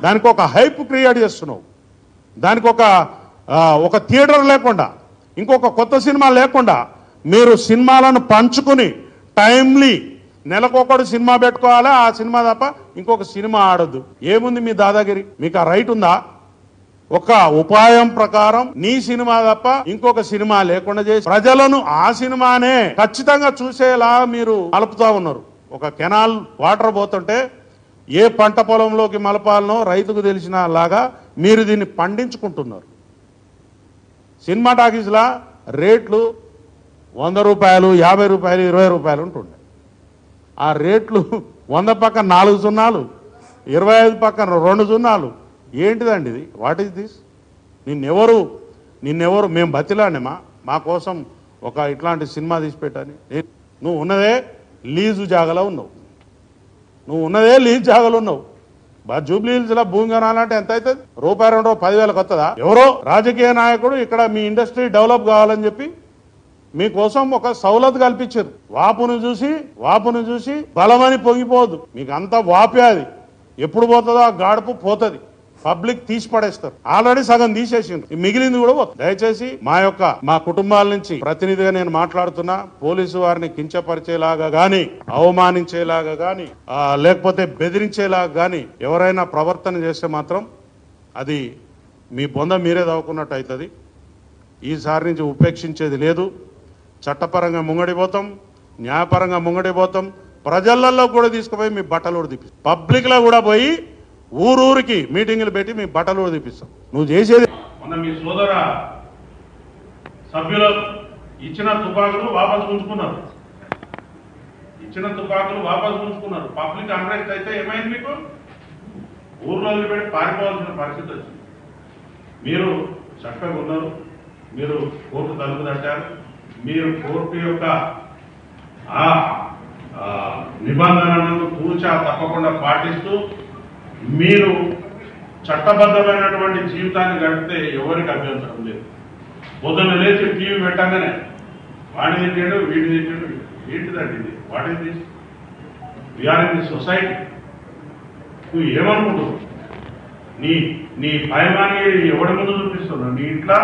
దానికి ఒక hype create చేస్తున్నావు. దానికి ఒక థియేటర్ లేకుండా, ఇంకొక కొత్త సినిమా లేకుండా మీరు సినిమాలను పంచుకుని టైమ్లీ నెలకొకడు సినిమా పెట్టుకోవాలా. ఆ సినిమా తప్ప ఇంకొక సినిమా ఆడొద్దు. ఏముంది మీ దాదాగిరి? మీకు ఆ రైట్ ఉందా? ఒక ఉపాయం ప్రకారం నీ సినిమా తప్ప ఇంకొక సినిమా లేకుండా చేసి ప్రజలను ఆ సినిమానే ఖచ్చితంగా చూసేలా మీరు మలుపుతా ఉన్నారు. ఒక కెనాల్ వాటర్ పోతుంటే ఏ పంట పొలంలోకి మలపాలనో రైతుకు తెలిసిన లాగా మీరు దీన్ని పండించుకుంటున్నారు. సినిమా టాకీస్లా రేట్లు 100 రూపాయలు, 50 రూపాయలు, 20 రూపాయలు ఉంటుండే. ఆ రేట్లు 100 పక్కన 4 సున్నాలు, 25 పక్కన 2 సున్నాలు. ఏంటిదండి ఇది? What is this? నిన్నెవరు మేము బతిలానేమా మా కోసం ఒక ఇట్లాంటి సినిమా తీసిపెట్టని? నువ్వు ఉన్నదే లీజు జాగలో ఉన్నావు. జూబ్లీ హిల్స్లో భూమి కొనాలంటే ఎంత అవుతుంది? రూపాయి 2 10,000 వస్తుందా? ఎవరో రాజకీయ నాయకుడు ఇక్కడ మీ ఇండస్ట్రీ డెవలప్ కావాలని చెప్పి మీకోసం ఒక సౌలత్ కల్పించారు. వాపును చూసి బలమని పొంగిపోదు. మీకు అంతా వాపే. అది ఎప్పుడు పోతుందో ఆ గాడుపు పోతుంది. పబ్లిక్ తీసి పడేస్తారు. ఆల్రెడీ సగం తీసేసింది, మిగిలింది కూడా పోతుంది. దయచేసి మా కుటుంబాల నుంచి ప్రతినిధిగా నేను మాట్లాడుతున్నా. పోలీసు వారిని కించపరిచేలాగా గాని, అవమానించేలాగా గాని, లేకపోతే బెదిరించేలాగా గాని ఎవరైనా ప్రవర్తన చేస్తే మాత్రం అది మీ బొంద మీరే దవ్వుకున్నట్టు అవుతుంది. ఈసారి నుంచి ఉపేక్షించేది లేదు. చట్టపరంగా ముంగడిపోతాం, న్యాయపరంగా ముంగడిపోతాం. ప్రజలలో కూడా తీసుకుపోయి మీ బట్టలు కూడా తీపిస్తాం. పబ్లిక్లో కూడా పోయి ఊరూరికి మీటింగులు పెట్టి మీ బట్టలు కూడా తీపిస్తాం. నువ్వు చేసేది మన మీ సోదర సభ్యులు ఇచ్చిన తుపాకులు వాపసు ఉంచుకున్నారు. పబ్లిక్ అన్రెస్ట్ అయితే ఏమైంది? మీకు ఊర్లో పెట్టి పారిపోవాల్సిన పరిస్థితి వచ్చింది. మీరు చక్కగా ఉన్నారు. మీరు కోర్టు తలుపు తట్టారు. మీరు కోర్టు యొక్క నిబంధనలను తూచా తప్పకుండా పాటిస్తూ మీరు చట్టబద్ధమైనటువంటి జీవితాన్ని గడిపితే ఎవరికి అభ్యంతరం లేదు. పొద్దున్న లేచి టీవీ పెట్టగానే వాడిని తిట్టాడు, వీడిని తిట్టాడు. ఏంటిదండి ఇది? What is this? We are in the. నువ్వు ఏమనుకుంటున్నావు? నీ భయమాన్ని ఎవరి ముందు చూపిస్తున్నావు? నీ ఇంట్లో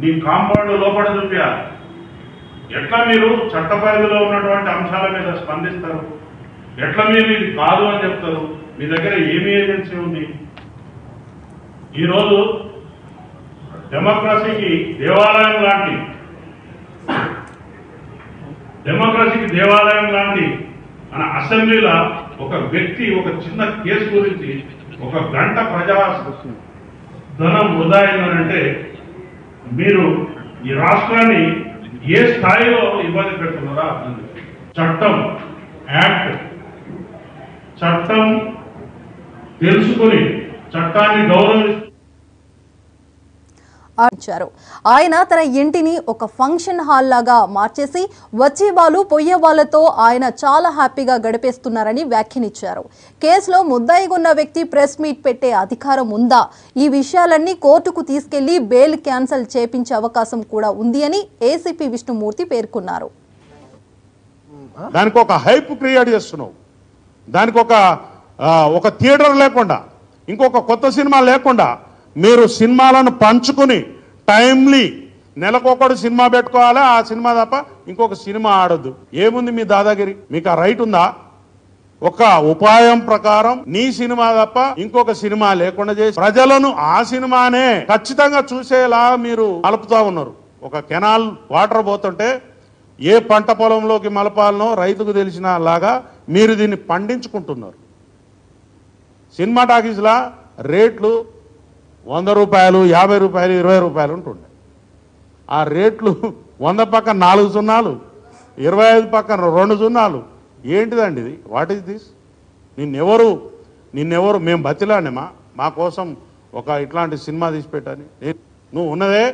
నీ కాంపౌండ్ లోపల చూపించాలి. ఎట్లా మీరు చట్ట పరిధిలో ఉన్నటువంటి అంశాల మీద స్పందిస్తారు? ఎట్లా మీరు ఇది కాదు అని చెప్తారు? మీ దగ్గర ఏమి ఏజెన్సీ ఉంది? ఈరోజు డెమోక్రసీకి దేవాలయం లాంటి మన అసెంబ్లీలో ఒక వ్యక్తి ఒక చిన్న కేసు గురించి 1 గంట ప్రజా ధనం వృధా అయిందనంటే మీరు ఈ రాష్ట్రాన్ని ఏ స్థాయిలో ఇబ్బంది పెడుతున్నారో అర్థం లేదు. చట్టం తెలుసుకుని చట్టాన్ని గౌరవించారు. ఆయన తన ఇంటిని ఒక ఫంక్షన్ హాల్ లాగా మార్చేసి వచ్చే వాళ్ళు పోయే వాళ్ళతో ఆయన చాలా హ్యాపీగా గడిపేస్తున్నారని వ్యాఖ్యానించారు. కేసులో ముద్దాయిగా ఉన్న వ్యక్తి ప్రెస్ మీట్ పెట్టే అధికారం ఉందా? ఈ విషయాలన్నీ కోర్టుకు తీసుకెళ్లి బెయిల్ క్యాన్సిల్ చేపించే అవకాశం కూడా ఉంది అని ఏసీపీ విష్ణుమూర్తి పేర్కొన్నారు. దానికి ఒక హైప్ క్రియేట్ చేస్తున్నావు. దానికి ఒక థియేటర్ లేకుండా, ఇంకొక కొత్త సినిమా లేకుండా మీరు సినిమాలను పంచుకుని టైమ్లీ నెలకొకడు సినిమా పెట్టుకోవాలా. ఆ సినిమా తప్ప ఇంకొక సినిమా ఆడొద్దు. ఏముంది మీ దాదాగిరి? మీకు ఆ రైట్ ఉందా? ఒక ఉపాయం ప్రకారం నీ సినిమా తప్ప ఇంకొక సినిమా లేకుండా చేసి ప్రజలను ఆ సినిమానే ఖచ్చితంగా చూసేలా మీరు మలుపుతా ఉన్నారు. ఒక కెనాల్ వాటర్ పోతుంటే ఏ పంట పొలంలోకి మలపాలనో రైతుకు తెలిసిన లాగా మీరు దీన్ని పండించుకుంటున్నారు. సినిమా టాకీస్లా రేట్లు 100 రూపాయలు, 50 రూపాయలు, 20 రూపాయలు ఉంటుండే. ఆ రేట్లు 100 పక్కన 4 సున్నాలు, 25 పక్కన 2 సున్నాలు. ఏంటిదండి ఇది? What is this? నిన్నెవరు మేము బతిలానేమా మా కోసం ఒక ఇట్లాంటి సినిమా తీసిపెట్టని? నువ్వు ఉన్నదే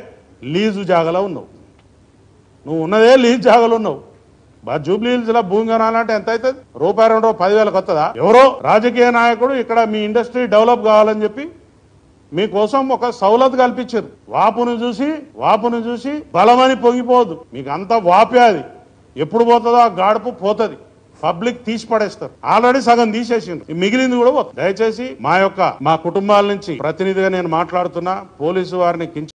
లీజు జాగలో ఉన్నావు. జూబ్లీ హిల్స్లో భూమి కొనాలంటే ఎంత అవుతుంది? రూపాయి 2 10,000 వస్తుందా? ఎవరో రాజకీయ నాయకుడు ఇక్కడ మీ ఇండస్ట్రీ డెవలప్ కావాలని చెప్పి మీకోసం ఒక సౌలత్ కల్పించారు. వాపును చూసి బలమని పొంగిపోదు. మీకు అంతా వాపే. అది ఎప్పుడు పోతుందో ఆ గాడుపు పోతుంది. పబ్లిక్ తీసి పడేస్తారు. ఆల్రెడీ సగం తీసేసింది, మిగిలింది కూడా పోతుంది. దయచేసి మా కుటుంబాల నుంచి ప్రతినిధిగా నేను మాట్లాడుతున్నా. పోలీసు వారిని